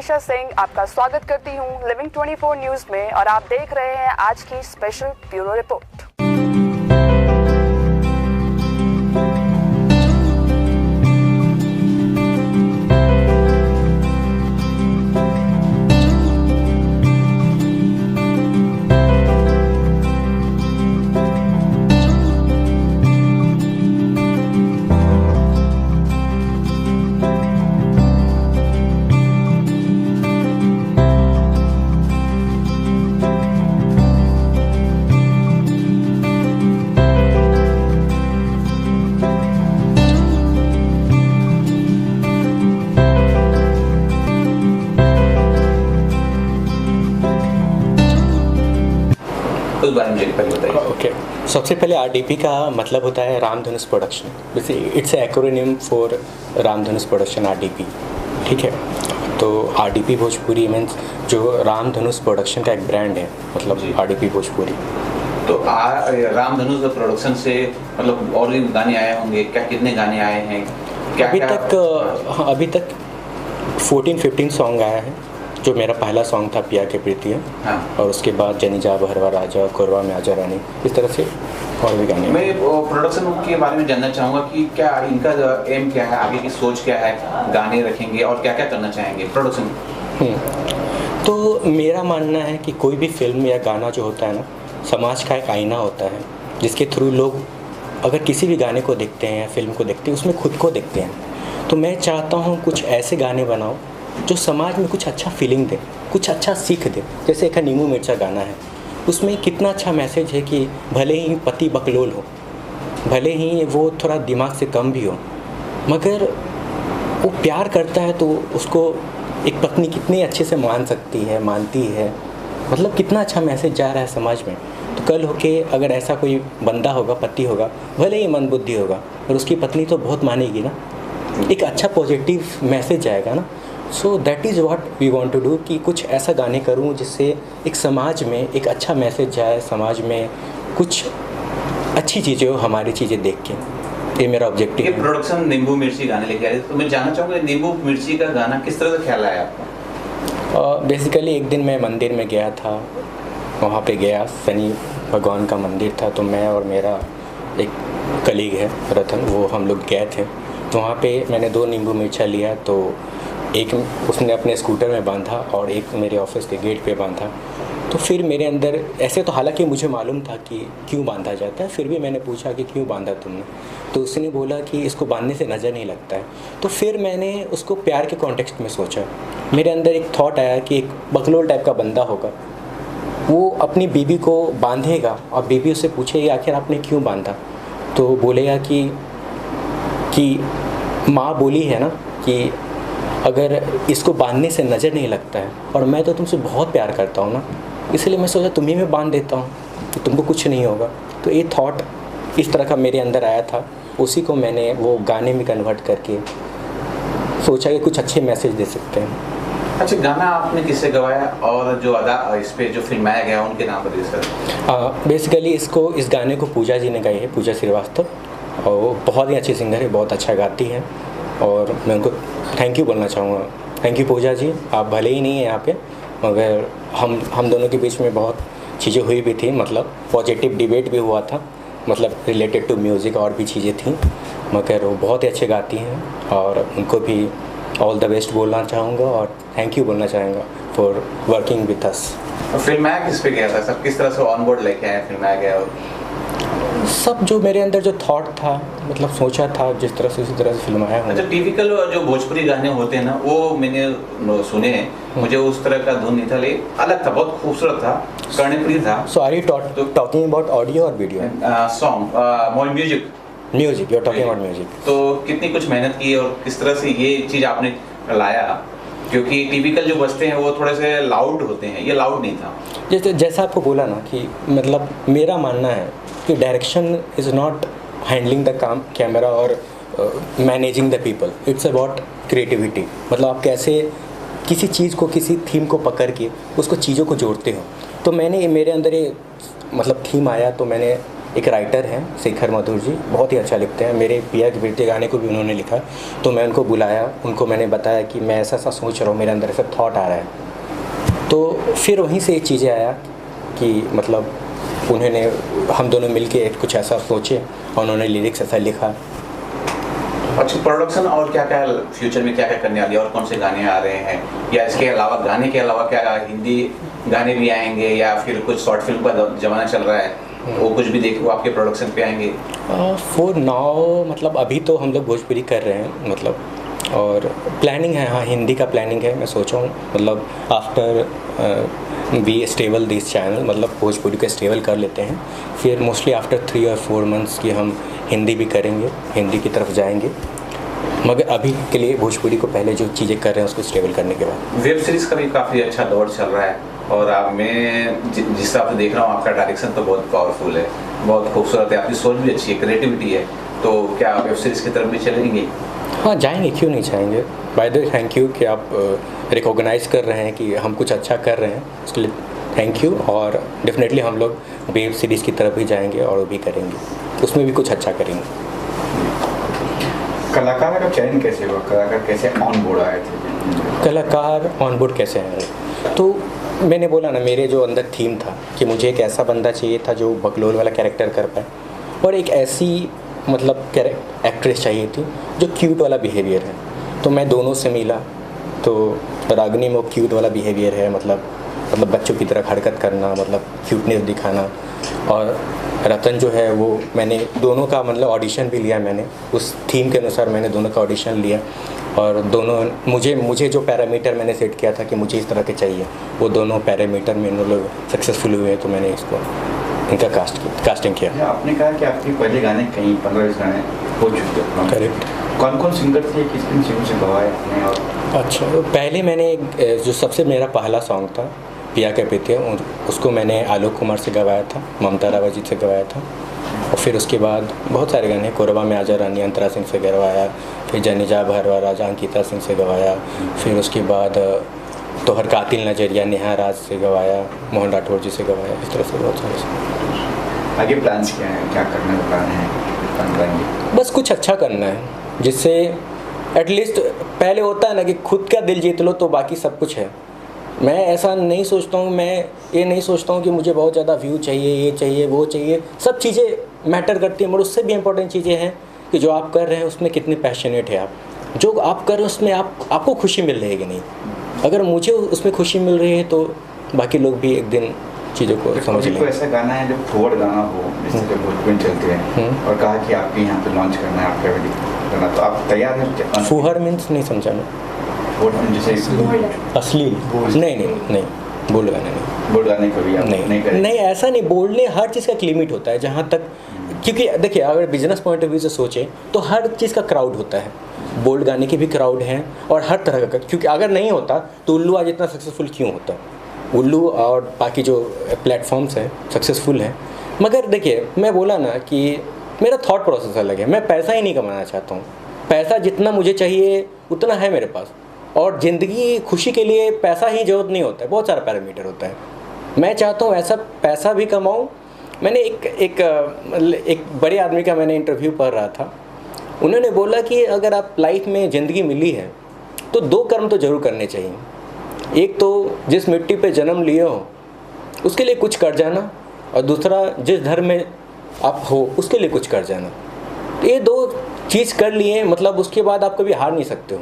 मनीषा सिंह आपका स्वागत करती हूं लिविंग 24 न्यूज में और आप देख रहे हैं आज की स्पेशल ब्यूरो रिपोर्ट। उस बारे में मुझे पहले बताइए। ओके, सबसे पहले आरडीपी का मतलब होता है Ramdhanush production. It's acronym for Ramdhanush production, RDP. ठीक है, तो आरडीपी भोजपुरी मीन्स जो रामधनुष प्रोडक्शन का एक ब्रांड है, मतलब आरडीपी भोजपुरी। तो रामधनुष प्रोडक्शन से मतलब और भी गाने आए होंगे क्या? कितने गाने आए हैं क्या? अभी तक 14-15 सॉन्ग आया है। जो मेरा पहला सॉन्ग था पिया के प्रीति है, हाँ। और उसके बाद जनी जा बहरवा राजा, कोरवा में आजा रानी, इस तरह से और भी गाने। मैं प्रोडक्शन के बारे में जानना चाहूँगा कि क्या इनका एम क्या है, आगे की सोच क्या है, गाने रखेंगे और क्या क्या करना चाहेंगे प्रोडक्शन? तो मेरा मानना है कि कोई भी फिल्म या गाना जो होता है ना, समाज का एक आईना होता है, जिसके थ्रू लोग अगर किसी भी गाने को देखते हैं या फिल्म को देखते हैं, उसमें खुद को देखते हैं। तो मैं चाहता हूँ कुछ ऐसे गाने बनाओ जो समाज में कुछ अच्छा फीलिंग दे, कुछ अच्छा सीख दे। जैसे एक नींबू मिर्चा गाना है, उसमें कितना अच्छा मैसेज है कि भले ही पति बकलोल हो, भले ही वो थोड़ा दिमाग से कम भी हो, मगर वो प्यार करता है तो उसको एक पत्नी कितने अच्छे से मानती है। मतलब कितना अच्छा मैसेज जा रहा है समाज में। तो कल होके अगर ऐसा कोई बंदा होगा, पति होगा, भले ही मंदबुद्धि होगा, और उसकी पत्नी तो बहुत मानेगी ना, एक अच्छा पॉजिटिव मैसेज जाएगा ना। So that is what we want to do, कि कुछ ऐसा गाने करूं जिससे एक समाज में एक अच्छा मैसेज जाए, समाज में कुछ अच्छी चीज़ें हो, हमारी चीज़ें देख के। ये मेरा ऑब्जेक्टिव है। प्रोडक्शन नींबू मिर्ची गाने लेके आए, तो मैं जानना चाहूँगा नींबू मिर्ची का गाना किस तरह से ख्याल आया आपको? बेसिकली एक दिन मैं मंदिर में गया था, वहाँ पे गया, शनि भगवान का मंदिर था, तो मैं और मेरा एक कलीग है रतन, वो हम लोग गए थे। तो वहाँ पे मैंने 2 नींबू मिर्चा लिया, तो एक उसने अपने स्कूटर में बांधा और एक मेरे ऑफिस के गेट पे बांधा। तो फिर मेरे अंदर ऐसे, तो हालांकि मुझे मालूम था कि क्यों बांधा जाता है, फिर भी मैंने पूछा कि क्यों बांधा तुमने? तो उसने बोला कि इसको बांधने से नज़र नहीं लगता है। तो फिर मैंने उसको प्यार के कॉन्टेक्स्ट में सोचा। मेरे अंदर एक थॉट आया कि एक बकलोल टाइप का बंदा होगा, वो अपनी बीबी को बांधेगा और बीबी उससे पूछेगी आखिर आपने क्यों बांधा? तो बोलेगा कि माँ बोली है ना कि अगर इसको बांधने से नज़र नहीं लगता है, और मैं तो तुमसे बहुत प्यार करता हूँ ना, इसलिए मैं सोचा तुम्हें मैं बांध देता हूँ तो तुमको कुछ नहीं होगा। तो ये थॉट इस तरह का मेरे अंदर आया था, उसी को मैंने वो गाने में कन्वर्ट करके सोचा कि कुछ अच्छे मैसेज दे सकते हैं। अच्छा, गाना आपने किससे गवाया और जो अदा इस पे जो फिल्माया गया उनके नाम बताइए सर। बेसिकली इस गाने को पूजा जी ने गाई है, पूजा श्रीवास्तव, और वो बहुत ही अच्छी सिंगर है, बहुत अच्छा गाती है, और मैं उनको थैंक यू बोलना चाहूँगा। थैंक यू पूजा जी, आप भले ही नहीं हैं यहाँ पे, मगर हम दोनों के बीच में बहुत चीज़ें हुई भी थी, मतलब पॉजिटिव डिबेट भी हुआ था, मतलब रिलेटेड टू म्यूज़िक, और भी चीज़ें थी, मगर वो बहुत ही अच्छे गाती हैं, और उनको भी ऑल द बेस्ट बोलना चाहूँगा और थैंक यू बोलना चाहूँगा फॉर वर्किंग विथ अस। फिल्माया किस पे गया था सब, किस तरह से ऑन बोर्ड लेके आए फिल्माया गया? सब जो मेरे अंदर जो थॉट था, मतलब सोचा था जिस तरह से, उसी तरह से फिल्माया हूँ। अच्छा, टिपिकल जो भोजपुरी गाने होते हैं ना, वो मैंने सुने हैं, मुझे उस तरह का धुन नहीं था, लेकिन अलग था, बहुत खूबसूरत था, कर्णप्रिय था। So are you talking about audio और video? Song music, you are talking about music. तो कितनी कुछ मेहनत की और किस तरह से ये चीज़ आपने लाया? क्योंकि टिपिकल जो बजते हैं वो थोड़े से लाउड होते हैं, ये लाउड नहीं था। जैसा आपको बोला ना कि मतलब मेरा मानना है कि direction is not handling the camera और managing the people, it's about creativity. मतलब आप कैसे किसी चीज़ को, किसी थीम को पकड़ के उसको चीज़ों को जोड़ते हो। तो मैंने मेरे अंदर ये मतलब थीम आया, तो मैंने एक राइटर हैं शेखर मधुर जी, बहुत ही अच्छा लिखते हैं। मेरे पिया के बेटे गाने को भी उन्होंने लिखा, तो मैं उनको बुलाया, उनको मैंने बताया कि मैं ऐसा ऐसा सोच रहा हूँ, मेरे अंदर ऐसा थॉट आ रहा है। तो फिर वहीं से ये चीज़ें आया कि मतलब उन्होंने, हम दोनों मिलके कुछ ऐसा सोचे और उन्होंने लिरिक्स ऐसा लिखा। अच्छा, प्रोडक्शन और क्या क्या फ्यूचर में क्या क्या करने वाली है, और कौन से गाने आ रहे हैं, या इसके अलावा गाने के अलावा क्या हिंदी गाने भी आएंगे, या फिर कुछ शॉर्ट फिल्म का ज़माना चल रहा है वो कुछ भी देखो आपके प्रोडक्शन पे आएंगे? फॉर नाउ मतलब अभी तो हम लोग भोजपुरी कर रहे हैं मतलब, और प्लानिंग है, हाँ हिंदी का प्लानिंग है। मैं सोचा हूँ मतलब after we stable this channel, मतलब भोजपुरी को स्टेबल कर लेते हैं, फिर मोस्टली आफ्टर 3 और 4 मंथ्स की हम हिंदी भी करेंगे, हिंदी की तरफ जाएंगे। मगर अभी के लिए भोजपुरी को पहले जो चीज़ें कर रहे हैं उसको स्टेबल करने के बाद। वेब सीरीज़ का भी काफ़ी अच्छा दौर चल रहा है, और आप मैं जिस हिसाब से देख रहा हूँ आपका डायरेक्शन तो बहुत पावरफुल है, बहुत खूबसूरत है, आपकी सोच भी अच्छी है, क्रिएटिविटी है, तो क्या वेब सीरीज़ की तरफ भी चलेंगे? हाँ जाएंगे, क्यों नहीं जाएंगे। By the way thank you कि आप रिकॉग्नाइज़ कर रहे हैं कि हम कुछ अच्छा कर रहे हैं, उसके लिए थैंक यू। और डेफिनेटली हम लोग वेब सीरीज़ की तरफ भी जाएंगे और वो भी करेंगे, उसमें भी कुछ अच्छा करेंगे। कलाकार का चयन कैसे हुआ, कलाकार कैसे ऑन बोर्ड आए थे? कलाकार ऑन बोर्ड कैसे आए? तो मैंने बोला ना, मेरे जो अंदर थीम था कि मुझे एक ऐसा बंदा चाहिए था जो बकलोल वाला कैरेक्टर कर पाए, और एक ऐसी मतलब एक्ट्रेस चाहिए थी जो क्यूट वाला बिहेवियर है। तो मैं दोनों से मिला, तो रागिनी में वो क्यूट वाला बिहेवियर है, मतलब बच्चों की तरह हरकत करना, मतलब क्यूटनेस दिखाना, और रतन जो है वो मैंने दोनों का मतलब ऑडिशन भी लिया, मैंने उस थीम के अनुसार मैंने दोनों का ऑडिशन लिया, और दोनों मुझे जो पैरामीटर मैंने सेट किया था कि मुझे इस तरह के चाहिए, वो दोनों पैरामीटर में इन लोग सक्सेसफुल हुए, तो मैंने इसको इनका कास्टिंग किया। आपने कहा कि आपके पहले गाने कहीं 15-20 गाने हो चुके हैं, करेक्ट। कौन कौन सिंगर थे, किस किन सिंगर से गवाए आपने? और अच्छा, तो पहले मैंने जो सबसे मेरा पहला सॉन्ग था पिया के पीते, उसको मैंने आलोक कुमार से गवाया था, ममता रावत जी से गवाया था, और फिर उसके बाद बहुत सारे गाने, कोरबा में आजा रानी अंतरा सिंह से गवाया, फिर जनिजा भरवा राजा अंकिता सिंह से गवाया, फिर उसके बाद तोहर कातिल नजरिया नेहा राज से गवाया, मोहन राठौर जी से गवाया, इस तरह से बहुत सारे। आगे प्लान्स क्या हैं, क्या करने का प्लान है? बस कुछ अच्छा करना है, जिससे एटलीस्ट पहले होता है ना कि खुद का दिल जीत लो तो बाकी सब कुछ है। मैं ऐसा नहीं सोचता हूँ, मैं ये नहीं सोचता हूँ कि मुझे बहुत ज़्यादा व्यू चाहिए, ये चाहिए, वो चाहिए, सब चीज़ें मैटर करती हैं, मगर उससे भी इम्पोर्टेंट चीज़ें हैं कि जो आप कर रहे हैं उसमें कितने पैशनेट है आप, जो आप कर रहे हैं उसमें आपको खुशी मिल रही है कि नहीं। अगर मुझे उसमें खुशी मिल रही है तो बाकी लोग भी एक दिन चीज़ों को समझ लेंगे। ऐसा गाना है जो फॉरवर्ड गाना हो, जिससे जो भोजपुरी चलते हैं, और कहा कि आपके यहाँ पे लॉन्च करना है आपका गाना, तो आप तैयार हैं? फुहर मीन्स नहीं समझा मैं। जैसे अश्लील नहीं, बोल गाने नहीं, बोल गाने कभी आप नहीं ऐसा नहीं। बोलने हर चीज़ का एक लिमिट होता है, जहाँ तक, क्योंकि देखिए अगर बिजनेस पॉइंट ऑफ व्यू से सोचें तो हर चीज़ का क्राउड होता है, बोल्ड गाने की भी क्राउड है और हर तरह का, क्योंकि अगर नहीं होता तो उल्लू आज इतना सक्सेसफुल क्यों होता। उल्लू और बाकी जो प्लेटफॉर्म्स हैं सक्सेसफुल हैं, मगर देखिए मैं बोला ना कि मेरा थॉट प्रोसेस अलग है। मैं पैसा ही नहीं कमाना चाहता हूँ, पैसा जितना मुझे चाहिए उतना है मेरे पास, और ज़िंदगी खुशी के लिए पैसा ही ज़रूरत नहीं होता है, बहुत सारा पैरामीटर होता है। मैं चाहता हूँ ऐसा पैसा भी कमाऊँ। मैंने एक बड़े आदमी का मैंने इंटरव्यू पढ़ रहा था, उन्होंने बोला कि अगर आप लाइफ में ज़िंदगी मिली है तो 2 कर्म तो ज़रूर करने चाहिए। एक तो जिस मिट्टी पे जन्म लिए हो उसके लिए कुछ कर जाना, और दूसरा जिस धर्म में आप हो उसके लिए कुछ कर जाना। ये 2 चीज़ कर लिए मतलब उसके बाद आप कभी हार नहीं सकते हो।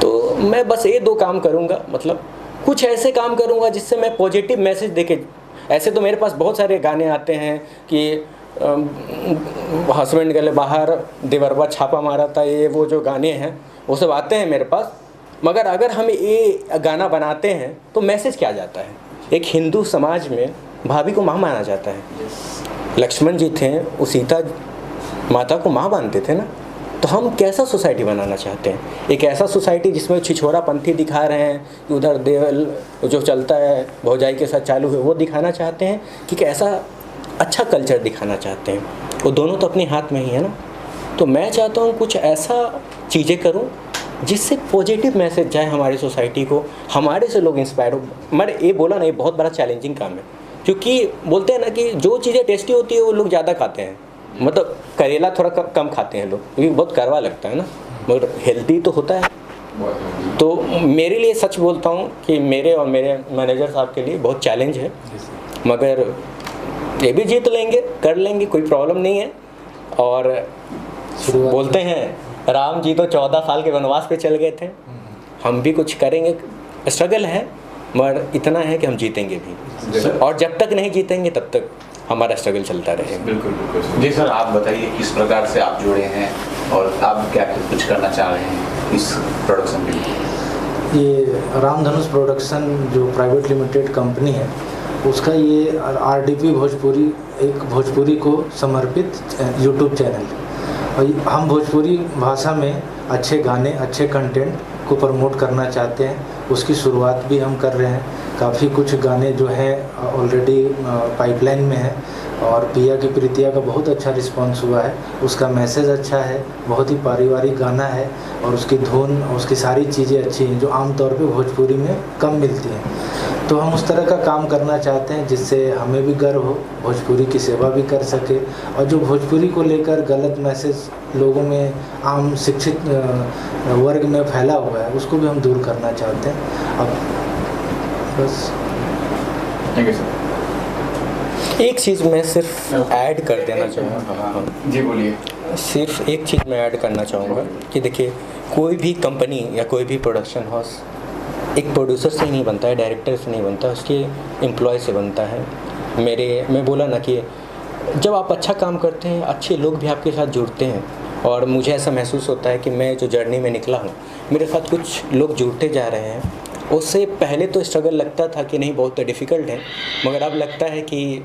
तो मैं बस ये 2 काम करूँगा, मतलब कुछ ऐसे काम करूँगा जिससे मैं पॉजिटिव मैसेज देके। ऐसे तो मेरे पास बहुत सारे गाने आते हैं कि हस्बैंड गले बाहर, देवरबा छापा मारा था, ये वो जो गाने हैं वो सब आते हैं मेरे पास, मगर अगर हम ये गाना बनाते हैं तो मैसेज क्या जाता है। एक हिंदू समाज में भाभी को माँ माना जाता है। लक्ष्मण जी थे, वो सीता माता को माँ मानते थे ना। तो हम कैसा सोसाइटी बनाना चाहते हैं? एक ऐसा सोसाइटी जिसमें छिछोरापंथी दिखा रहे हैं कि उधर देवल जो चलता है भौजाई के साथ चालू है वो दिखाना चाहते हैं, कि कैसा अच्छा कल्चर दिखाना चाहते हैं। वो दोनों तो अपने हाथ में ही है ना। तो मैं चाहता हूँ कुछ ऐसा चीज़ें करूँ जिससे पॉजिटिव मैसेज जाए हमारी सोसाइटी को, हमारे से लोग इंस्पायर हो। मैंने ये बोला नहीं, बहुत बड़ा चैलेंजिंग काम है, क्योंकि बोलते हैं ना कि जो चीज़ें टेस्टी होती है वो लोग ज़्यादा खाते हैं, मतलब करेला थोड़ा कम खाते हैं लोग क्योंकि बहुत कड़वा लगता है ना, मगर हेल्दी तो होता है। तो मेरे लिए सच बोलता हूँ कि मेरे और मेरे मैनेजर साहब के लिए बहुत चैलेंज है, मगर ये भी जीत लेंगे, कर लेंगे, कोई प्रॉब्लम नहीं है। और बोलते हैं राम जी तो 14 साल के वनवास पे चल गए थे, हम भी कुछ करेंगे, स्ट्रगल है मगर इतना है कि हम जीतेंगे भी, और जब तक नहीं जीतेंगे तब तक हमारा स्ट्रगल चलता रहेगा। बिल्कुल बिल्कुल। जी सर, आप बताइए किस प्रकार से आप जुड़े हैं और आप क्या कुछ करना चाह रहे हैं इस प्रोडक्शन के लिए? ये रामधनुष प्रोडक्शन जो प्राइवेट लिमिटेड कंपनी है, उसका ये आरडीपी भोजपुरी एक भोजपुरी को समर्पित यूट्यूब चैनल है। और हम भोजपुरी भाषा में अच्छे गाने, अच्छे कंटेंट को प्रमोट करना चाहते हैं। उसकी शुरुआत भी हम कर रहे हैं। काफ़ी कुछ गाने जो हैं ऑलरेडी पाइपलाइन में है, और पिया की प्रीतिया का बहुत अच्छा रिस्पांस हुआ है। उसका मैसेज अच्छा है, बहुत ही पारिवारिक गाना है, और उसकी धुन, उसकी सारी चीज़ें अच्छी हैं जो आमतौर पे भोजपुरी में कम मिलती हैं। तो हम उस तरह का काम करना चाहते हैं जिससे हमें भी गर्व हो, भोजपुरी की सेवा भी कर सके, और जो भोजपुरी को लेकर गलत मैसेज लोगों में, आम शिक्षित वर्ग में फैला हुआ है, उसको भी हम दूर करना चाहते हैं। अब बस। Thank you sir. एक चीज़ मैं सिर्फ ऐड कर देना चाहूँगा। जी बोलिए। सिर्फ एक चीज़ मैं ऐड करना चाहूँगा कि देखिए, कोई भी कंपनी या कोई भी प्रोडक्शन हाउस एक प्रोड्यूसर से नहीं बनता है, डायरेक्टर से नहीं बनता, उसके एम्प्लॉय से बनता है। मैं बोला ना कि जब आप अच्छा काम करते हैं, अच्छे लोग भी आपके साथ जुड़ते हैं, और मुझे ऐसा महसूस होता है कि मैं जो जर्नी में निकला हूँ, मेरे साथ कुछ लोग जुड़ते जा रहे हैं। उससे पहले तो स्ट्रगल लगता था कि नहीं बहुत डिफ़िकल्ट है, मगर अब लगता है कि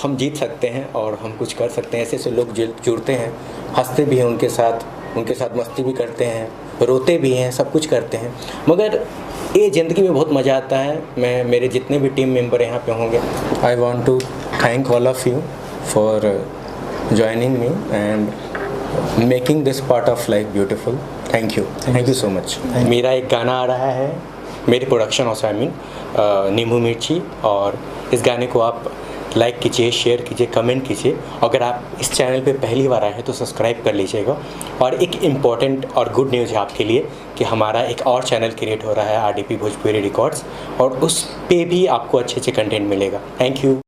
हम जीत सकते हैं और हम कुछ कर सकते हैं। ऐसे ऐसे लोग जुड़ते हैं, हंसते भी हैं उनके साथ मस्ती भी करते हैं, रोते भी हैं, सब कुछ करते हैं, मगर ये ज़िंदगी में बहुत मज़ा आता है। मैं मेरे जितने भी टीम मेंबर यहाँ पे होंगे, I want to thank all of you for joining me and making this part of life beautiful. Thank you so much. मेरा एक गाना आ रहा है, मेरे प्रोडक्शन हाउस नींबू मिर्ची, और इस गाने को आप लाइक कीजिए, शेयर कीजिए, कमेंट कीजिए। अगर आप इस चैनल पे पहली बार आए हैं तो सब्सक्राइब कर लीजिएगा। और एक इम्पॉर्टेंट और गुड न्यूज़ है आपके लिए कि हमारा एक और चैनल क्रिएट हो रहा है, आरडीपी भोजपुरी रिकॉर्ड्स, और उस पे भी आपको अच्छे अच्छे कंटेंट मिलेगा। Thank you.